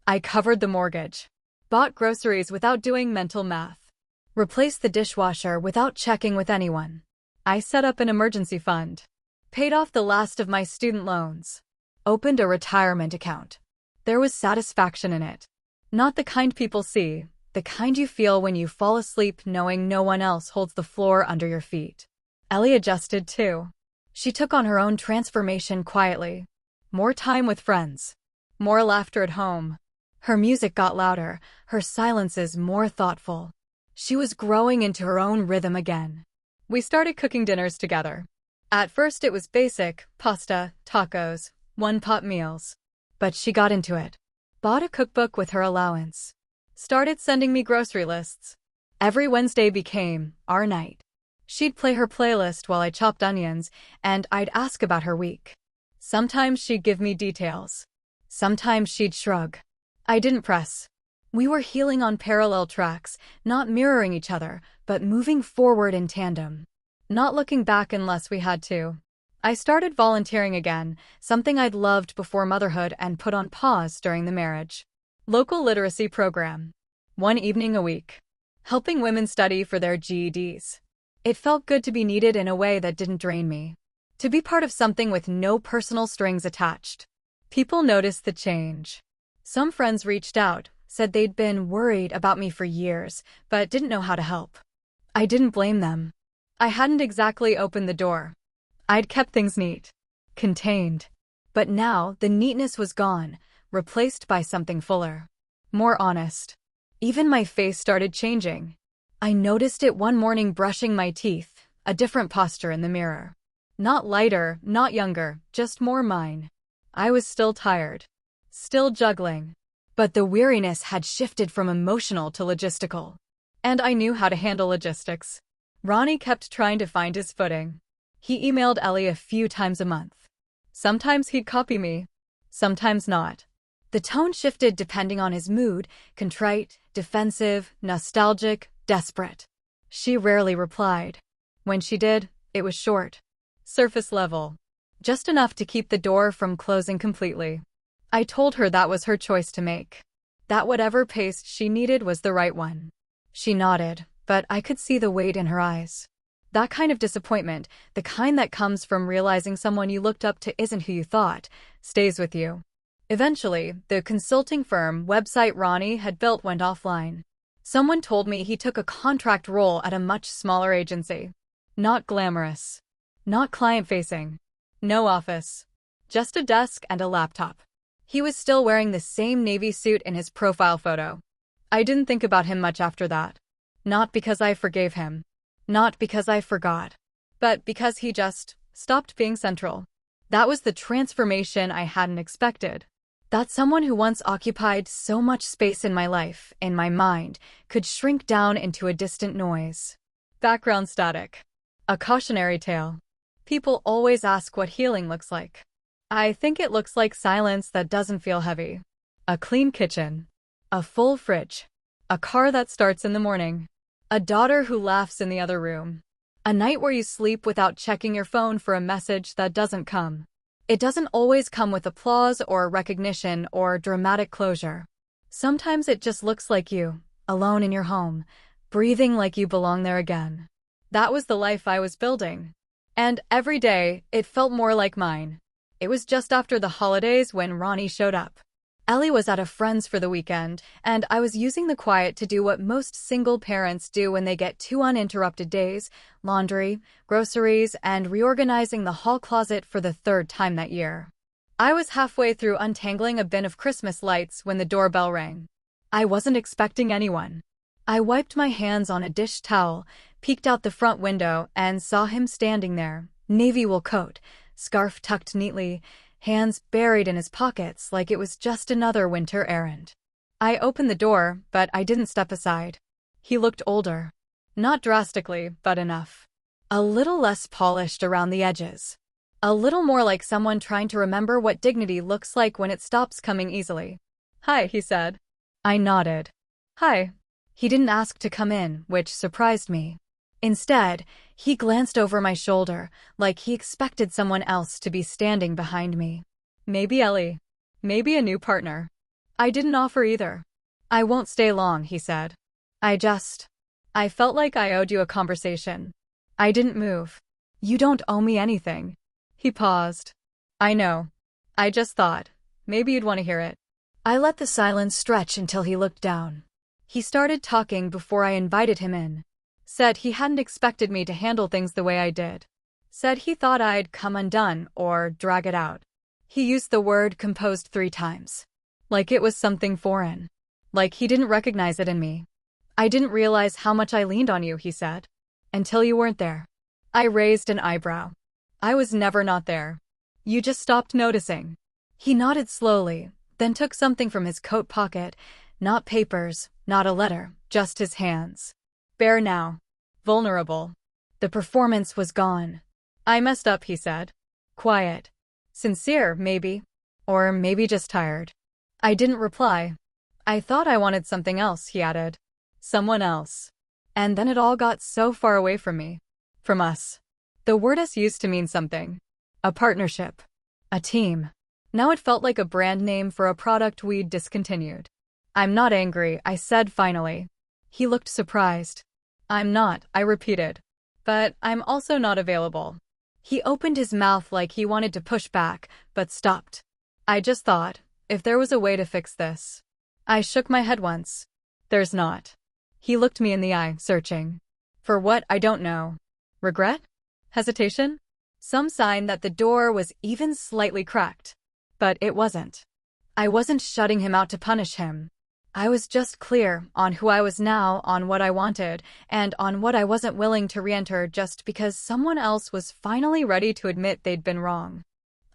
I covered the mortgage, bought groceries without doing mental math, replaced the dishwasher without checking with anyone. I set up an emergency fund, paid off the last of my student loans, opened a retirement account. There was satisfaction in it. Not the kind people see, the kind you feel when you fall asleep knowing no one else holds the floor under your feet. Ellie adjusted too. She took on her own transformation quietly. More time with friends. More laughter at home. Her music got louder, her silences more thoughtful. She was growing into her own rhythm again. We started cooking dinners together. At first it was basic, pasta, tacos, one-pot meals. But she got into it. Bought a cookbook with her allowance. Started sending me grocery lists. Every Wednesday became our night. She'd play her playlist while I chopped onions, and I'd ask about her week. Sometimes she'd give me details. Sometimes she'd shrug. I didn't press. We were healing on parallel tracks, not mirroring each other, but moving forward in tandem. Not looking back unless we had to. I started volunteering again, something I'd loved before motherhood and put on pause during the marriage. Local literacy program. 1 evening a week. Helping women study for their GEDs. It felt good to be needed in a way that didn't drain me. To be part of something with no personal strings attached. People noticed the change. Some friends reached out, said they'd been worried about me for years, but didn't know how to help. I didn't blame them. I hadn't exactly opened the door. I'd kept things neat, contained. But now the neatness was gone, replaced by something fuller, more honest. Even my face started changing. I noticed it one morning brushing my teeth, a different posture in the mirror. Not lighter, not younger, just more mine. I was still tired, still juggling. But the weariness had shifted from emotional to logistical. And I knew how to handle logistics. Ronnie kept trying to find his footing. He emailed Ellie a few times a month. Sometimes he'd copy me, sometimes not. The tone shifted depending on his mood, contrite, defensive, nostalgic, desperate. She rarely replied. When she did, it was short. Surface level. Just enough to keep the door from closing completely. I told her that was her choice to make. That whatever pace she needed was the right one. She nodded, but I could see the weight in her eyes. That kind of disappointment, the kind that comes from realizing someone you looked up to isn't who you thought, stays with you. Eventually, the consulting firm website Ronnie had built went offline. Someone told me he took a contract role at a much smaller agency. Not glamorous. Not client-facing. No office. Just a desk and a laptop. He was still wearing the same navy suit in his profile photo. I didn't think about him much after that. Not because I forgave him. Not because I forgot. But because he just stopped being central. That was the transformation I hadn't expected. That someone who once occupied so much space in my life, in my mind, could shrink down into a distant noise. Background static. A cautionary tale. People always ask what healing looks like. I think it looks like silence that doesn't feel heavy. A clean kitchen. A full fridge. A car that starts in the morning. A daughter who laughs in the other room. A night where you sleep without checking your phone for a message that doesn't come. It doesn't always come with applause or recognition or dramatic closure. Sometimes it just looks like you, alone in your home, breathing like you belong there again. That was the life I was building. And every day, it felt more like mine. It was just after the holidays when Ronnie showed up. Ellie was at a friend's for the weekend, and I was using the quiet to do what most single parents do when they get 2 uninterrupted days: laundry, groceries, and reorganizing the hall closet for the third time that year. I was halfway through untangling a bin of Christmas lights when the doorbell rang. I wasn't expecting anyone. I wiped my hands on a dish towel, peeked out the front window, and saw him standing there, navy wool coat, scarf tucked neatly, hands buried in his pockets like it was just another winter errand. I opened the door, but I didn't step aside. He looked older. Not drastically, but enough. A little less polished around the edges. A little more like someone trying to remember what dignity looks like when it stops coming easily. "Hi," he said. I nodded. "Hi." He didn't ask to come in, which surprised me. Instead, he glanced over my shoulder, like he expected someone else to be standing behind me. Maybe Ellie. Maybe a new partner. I didn't offer either. "I won't stay long," he said. I felt like I owed you a conversation. I didn't move. "You don't owe me anything." He paused. "I know. I just thought, maybe you'd want to hear it." I let the silence stretch until he looked down. He started talking before I invited him in. Said he hadn't expected me to handle things the way I did. Said he thought I'd come undone or drag it out. He used the word composed 3 times. Like it was something foreign. Like he didn't recognize it in me. "I didn't realize how much I leaned on you," he said. "Until you weren't there." I raised an eyebrow. "I was never not there. You just stopped noticing." He nodded slowly, then took something from his coat pocket. Not papers, not a letter, just his hands. Bare now. Vulnerable. The performance was gone. "I messed up," he said. Quiet. Sincere, maybe. Or maybe just tired. I didn't reply. "I thought I wanted something else," he added. "Someone else." And then it all got so far away from me. From us. The word "us" used to mean something. A partnership. A team. Now it felt like a brand name for a product we'd discontinued. "I'm not angry," I said finally. He looked surprised. "I'm not," I repeated. "But I'm also not available." He opened his mouth like he wanted to push back, but stopped. "I just thought, if there was a way to fix this." I shook my head once. "There's not." He looked me in the eye, searching. For what? I don't know. Regret? Hesitation? Some sign that the door was even slightly cracked. But it wasn't. I wasn't shutting him out to punish him. I was just clear on who I was now, on what I wanted, and on what I wasn't willing to re-enter just because someone else was finally ready to admit they'd been wrong.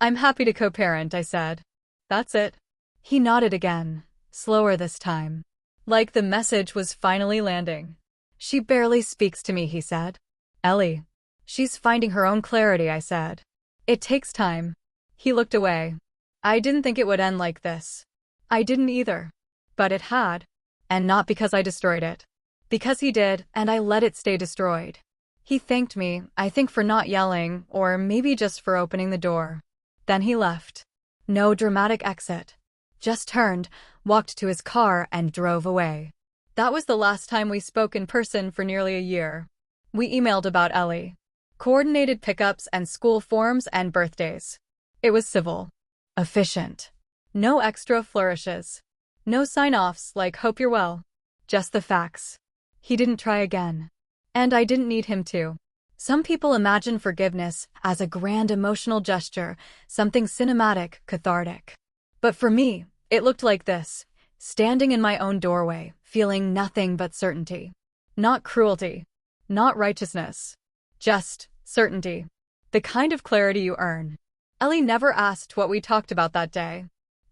"I'm happy to co-parent," I said. "That's it." He nodded again, slower this time. Like the message was finally landing. "She barely speaks to me," he said. "Ellie. She's finding her own clarity," I said. "It takes time." He looked away. I didn't think it would end like this. I didn't either. But it had. And not because I destroyed it. Because he did, and I let it stay destroyed. He thanked me, I think, for not yelling, or maybe just for opening the door. Then he left. No dramatic exit. Just turned, walked to his car, and drove away. That was the last time we spoke in person for nearly a year. We emailed about Ellie. Coordinated pickups and school forms and birthdays. It was civil. Efficient. No extra flourishes. No sign-offs like "hope you're well." Just the facts. He didn't try again. And I didn't need him to. Some people imagine forgiveness as a grand emotional gesture, something cinematic, cathartic. But for me, it looked like this, standing in my own doorway, feeling nothing but certainty. Not cruelty. Not righteousness. Just certainty. The kind of clarity you earn. Ellie never asked what we talked about that day.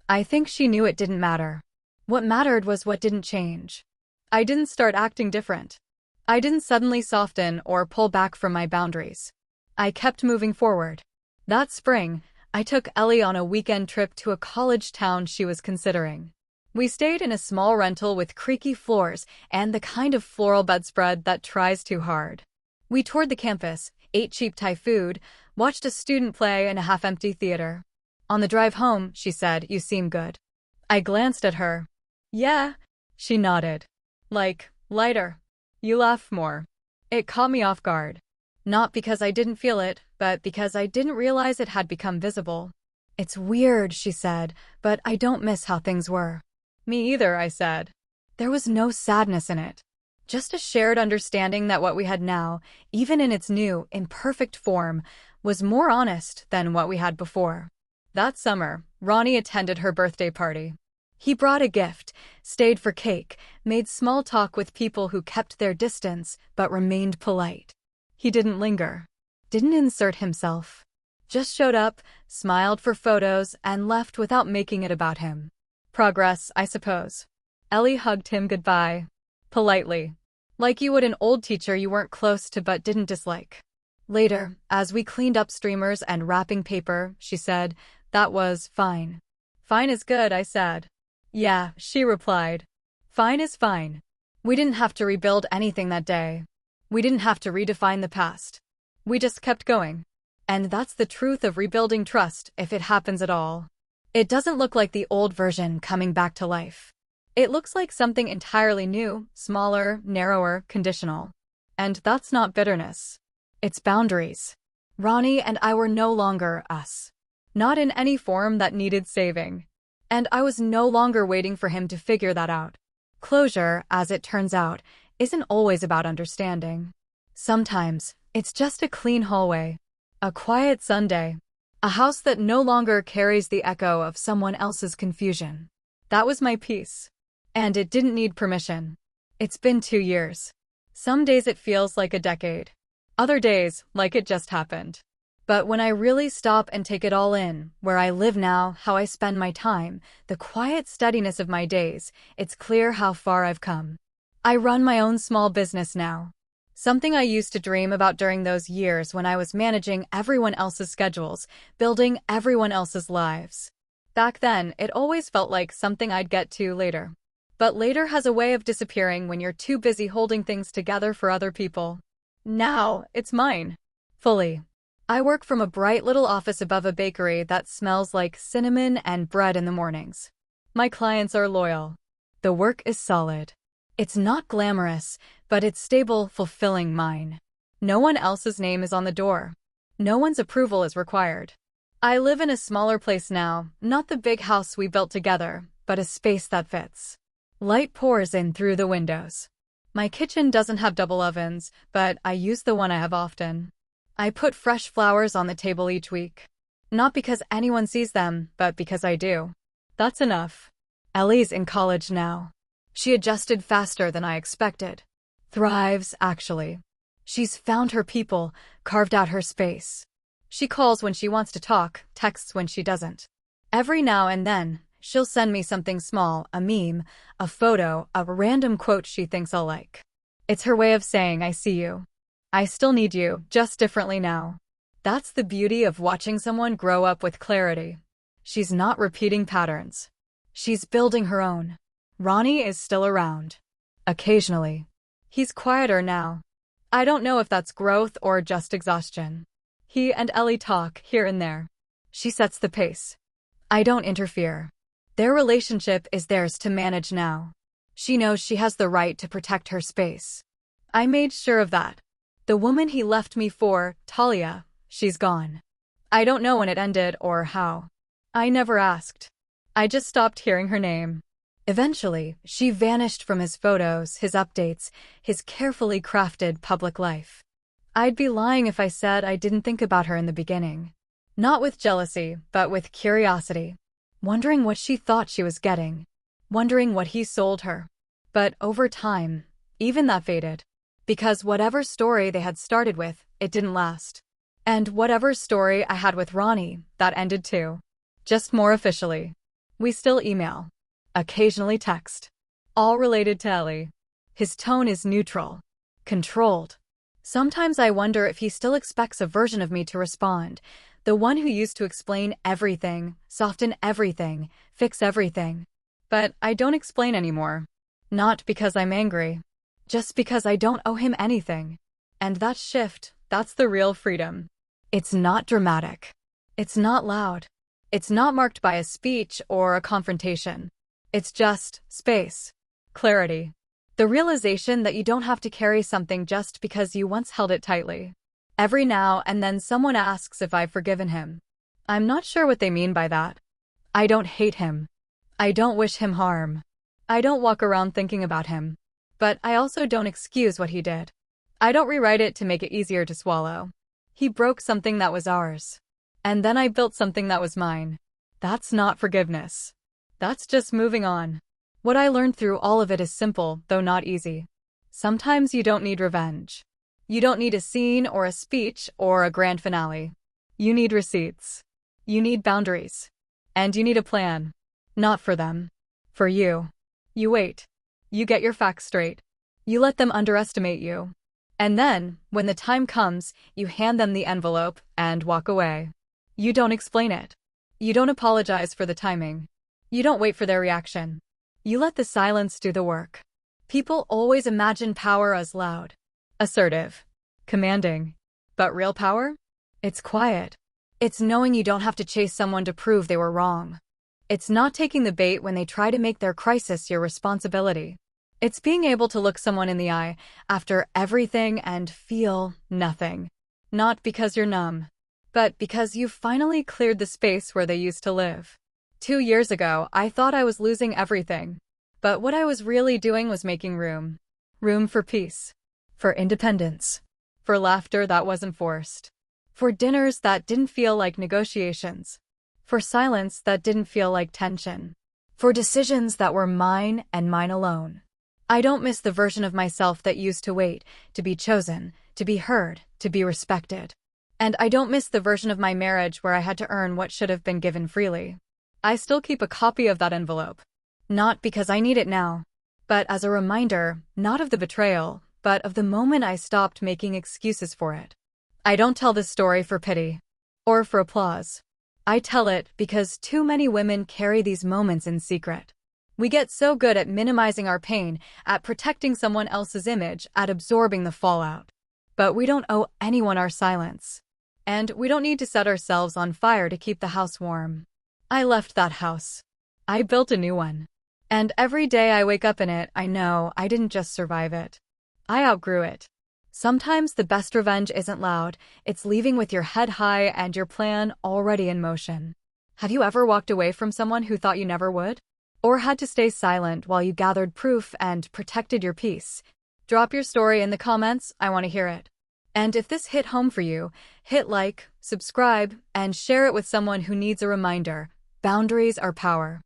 I think she knew it didn't matter. What mattered was what didn't change. I didn't start acting different. I didn't suddenly soften or pull back from my boundaries. I kept moving forward. That spring, I took Ellie on a weekend trip to a college town she was considering. We stayed in a small rental with creaky floors and the kind of floral bedspread that tries too hard. We toured the campus, ate cheap Thai food, watched a student play in a half-empty theater. On the drive home, she said, "You seem good." I glanced at her. "Yeah." She nodded. "Like, lighter. You laugh more." It caught me off guard. Not because I didn't feel it, but because I didn't realize it had become visible. "It's weird," she said, "but I don't miss how things were." "Me either," I said. There was no sadness in it. Just a shared understanding that what we had now, even in its new, imperfect form, was more honest than what we had before. That summer, Ronnie attended her birthday party. He brought a gift, stayed for cake, made small talk with people who kept their distance but remained polite. He didn't linger, didn't insert himself. Just showed up, smiled for photos, and left without making it about him. Progress, I suppose. Ellie hugged him goodbye. Politely. Like you would an old teacher you weren't close to but didn't dislike. Later, as we cleaned up streamers and wrapping paper, she said, "That was fine." "Fine is good," I said. "Yeah," she replied. "Fine is fine." We didn't have to rebuild anything that day. We didn't have to redefine the past. We just kept going. And that's the truth of rebuilding trust, if it happens at all. It doesn't look like the old version coming back to life. It looks like something entirely new, smaller, narrower, conditional. And that's not bitterness. It's boundaries. Ronnie and I were no longer us. Not in any form that needed saving. And I was no longer waiting for him to figure that out. Closure, as it turns out, isn't always about understanding. Sometimes, it's just a clean hallway. A quiet Sunday. A house that no longer carries the echo of someone else's confusion. That was my peace. And it didn't need permission. It's been 2 years. Some days it feels like a decade. Other days, like it just happened. But when I really stop and take it all in, where I live now, how I spend my time, the quiet steadiness of my days, it's clear how far I've come. I run my own small business now. Something I used to dream about during those years when I was managing everyone else's schedules, building everyone else's lives. Back then, it always felt like something I'd get to later. But later has a way of disappearing when you're too busy holding things together for other people. Now, it's mine. Fully. I work from a bright little office above a bakery that smells like cinnamon and bread in the mornings. My clients are loyal. The work is solid. It's not glamorous, but it's stable, fulfilling mine. No one else's name is on the door. No one's approval is required. I live in a smaller place now, not the big house we built together, but a space that fits. Light pours in through the windows. My kitchen doesn't have double ovens, but I use the one I have often. I put fresh flowers on the table each week. Not because anyone sees them, but because I do. That's enough. Ellie's in college now. She adjusted faster than I expected. Thrives, actually. She's found her people, carved out her space. She calls when she wants to talk, texts when she doesn't. Every now and then, she'll send me something small, a meme, a photo, a random quote she thinks I'll like. It's her way of saying, "I see you. I still need you, just differently now." That's the beauty of watching someone grow up with clarity. She's not repeating patterns. She's building her own. Ronnie is still around. Occasionally. He's quieter now. I don't know if that's growth or just exhaustion. He and Ellie talk here and there. She sets the pace. I don't interfere. Their relationship is theirs to manage now. She knows she has the right to protect her space. I made sure of that. The woman he left me for, Talia, she's gone. I don't know when it ended or how. I never asked. I just stopped hearing her name. Eventually, she vanished from his photos, his updates, his carefully crafted public life. I'd be lying if I said I didn't think about her in the beginning. Not with jealousy, but with curiosity. Wondering what she thought she was getting. Wondering what he sold her. But over time, even that faded. Because whatever story they had started with, it didn't last. And whatever story I had with Ronnie, that ended too. Just more officially. We still email. Occasionally text. All related to Ellie. His tone is neutral. Controlled. Sometimes I wonder if he still expects a version of me to respond. The one who used to explain everything, soften everything, fix everything. But I don't explain anymore. Not because I'm angry. Just because I don't owe him anything. And that shift, that's the real freedom. It's not dramatic. It's not loud. It's not marked by a speech or a confrontation. It's just space, clarity, the realization that you don't have to carry something just because you once held it tightly. Every now and then someone asks if I've forgiven him. I'm not sure what they mean by that. I don't hate him. I don't wish him harm. I don't walk around thinking about him. But I also don't excuse what he did. I don't rewrite it to make it easier to swallow. He broke something that was ours. And then I built something that was mine. That's not forgiveness. That's just moving on. What I learned through all of it is simple, though not easy. Sometimes you don't need revenge. You don't need a scene or a speech or a grand finale. You need receipts. You need boundaries. And you need a plan. Not for them. For you. You wait. You get your facts straight. You let them underestimate you. And then, when the time comes, you hand them the envelope and walk away. You don't explain it. You don't apologize for the timing. You don't wait for their reaction. You let the silence do the work. People always imagine power as loud, assertive, commanding. But real power? It's quiet. It's knowing you don't have to chase someone to prove they were wrong. It's not taking the bait when they try to make their crisis your responsibility. It's being able to look someone in the eye after everything and feel nothing. Not because you're numb, but because you've finally cleared the space where they used to live. 2 years ago, I thought I was losing everything. But what I was really doing was making room. Room for peace. For independence. For laughter that wasn't forced. For dinners that didn't feel like negotiations. For silence that didn't feel like tension. For decisions that were mine and mine alone. I don't miss the version of myself that used to wait, to be chosen, to be heard, to be respected. And I don't miss the version of my marriage where I had to earn what should have been given freely. I still keep a copy of that envelope. Not because I need it now, but as a reminder, not of the betrayal, but of the moment I stopped making excuses for it. I don't tell this story for pity or for applause. I tell it because too many women carry these moments in secret. We get so good at minimizing our pain, at protecting someone else's image, at absorbing the fallout. But we don't owe anyone our silence. And we don't need to set ourselves on fire to keep the house warm. I left that house. I built a new one. And every day I wake up in it, I know I didn't just survive it. I outgrew it. Sometimes the best revenge isn't loud, it's leaving with your head high and your plan already in motion. Have you ever walked away from someone who thought you never would? Or had to stay silent while you gathered proof and protected your peace? Drop your story in the comments, I want to hear it. And if this hit home for you, hit like, subscribe, and share it with someone who needs a reminder. Boundaries are power.